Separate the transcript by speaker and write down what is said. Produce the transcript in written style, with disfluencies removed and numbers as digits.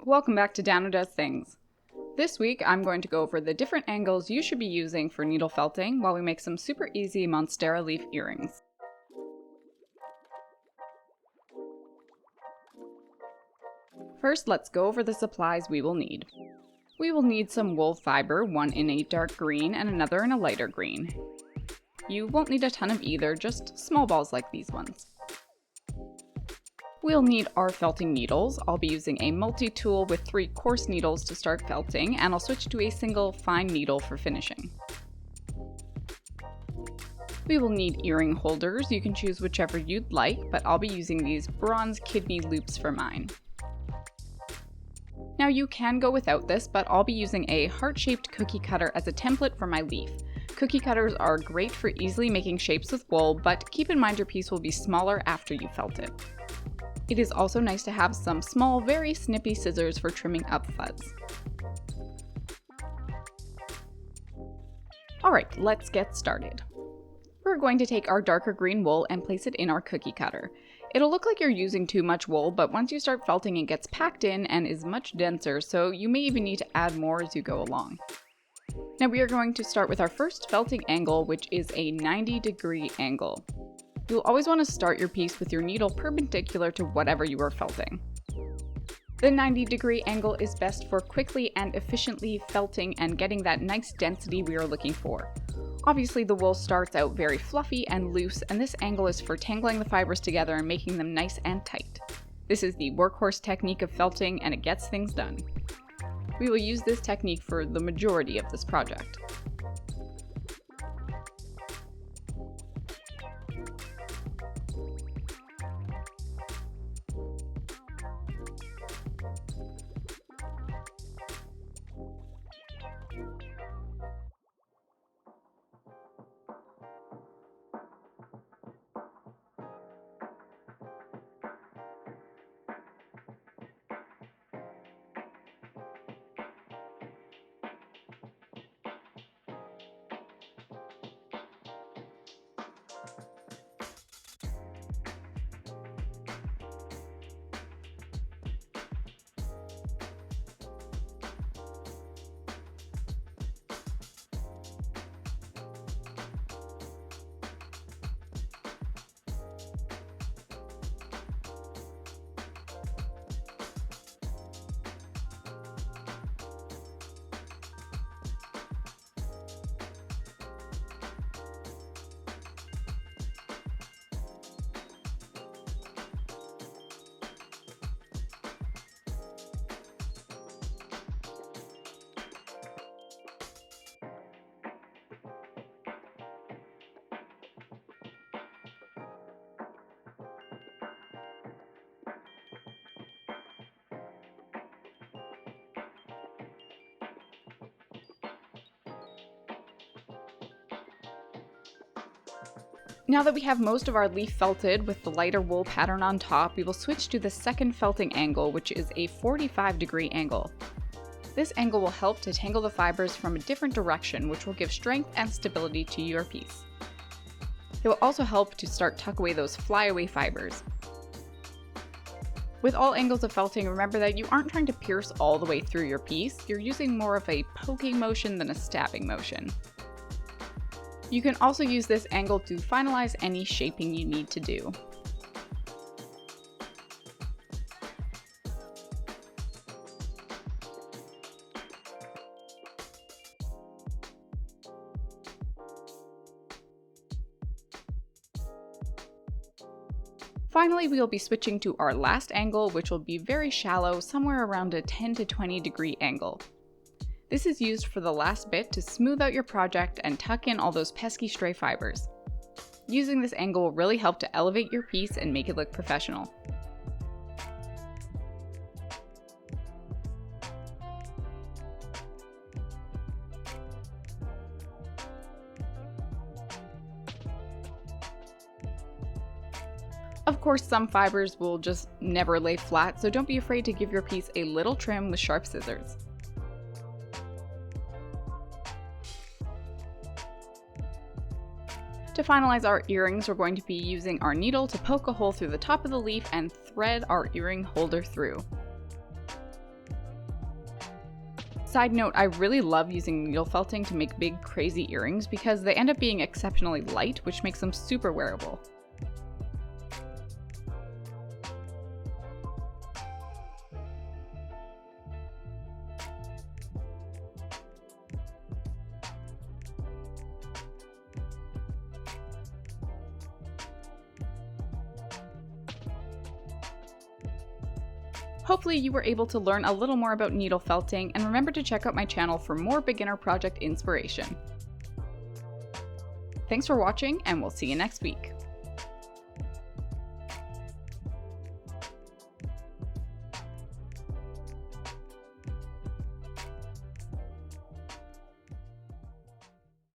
Speaker 1: Welcome back to Dano Does Things. This week I'm going to go over the different angles you should be using for needle felting while we make some super easy Monstera leaf earrings. First, let's go over the supplies we will need. We will need some wool fiber, one in a dark green and another in a lighter green. You won't need a ton of either, just small balls like these ones. We'll need our felting needles. I'll be using a multi-tool with 3 coarse needles to start felting, and I'll switch to a single fine needle for finishing. We will need earring holders. You can choose whichever you'd like, but I'll be using these bronze kidney loops for mine. Now you can go without this, but I'll be using a heart-shaped cookie cutter as a template for my leaf. Cookie cutters are great for easily making shapes with wool, but keep in mind your piece will be smaller after you felt it. It is also nice to have some small, very snippy scissors for trimming up fuzz. Alright, let's get started. We're going to take our darker green wool and place it in our cookie cutter. It'll look like you're using too much wool, but once you start felting it gets packed in and is much denser, so you may even need to add more as you go along. Now we are going to start with our first felting angle, which is a 90-degree angle. You'll always want to start your piece with your needle perpendicular to whatever you are felting. The 90-degree angle is best for quickly and efficiently felting and getting that nice density we are looking for. Obviously the wool starts out very fluffy and loose, and this angle is for tangling the fibers together and making them nice and tight. This is the workhorse technique of felting, and it gets things done. We will use this technique for the majority of this project. Now that we have most of our leaf felted with the lighter wool pattern on top, we will switch to the second felting angle, which is a 45-degree angle. This angle will help to tangle the fibers from a different direction, which will give strength and stability to your piece. It will also help to start tuck away those flyaway fibers. With all angles of felting, remember that you aren't trying to pierce all the way through your piece, you're using more of a poking motion than a stabbing motion. You can also use this angle to finalize any shaping you need to do. Finally, we will be switching to our last angle, which will be very shallow, somewhere around a 10 to 20 degree angle. This is used for the last bit to smooth out your project and tuck in all those pesky stray fibers. Using this angle will really help to elevate your piece and make it look professional. Of course, some fibers will just never lay flat, so don't be afraid to give your piece a little trim with sharp scissors. To finalize our earrings, we're going to be using our needle to poke a hole through the top of the leaf and thread our earring holder through. Side note, I really love using needle felting to make big, crazy earrings because they end up being exceptionally light, which makes them super wearable. Hopefully you were able to learn a little more about needle felting, and remember to check out my channel for more beginner project inspiration. Thanks for watching, and we'll see you next week.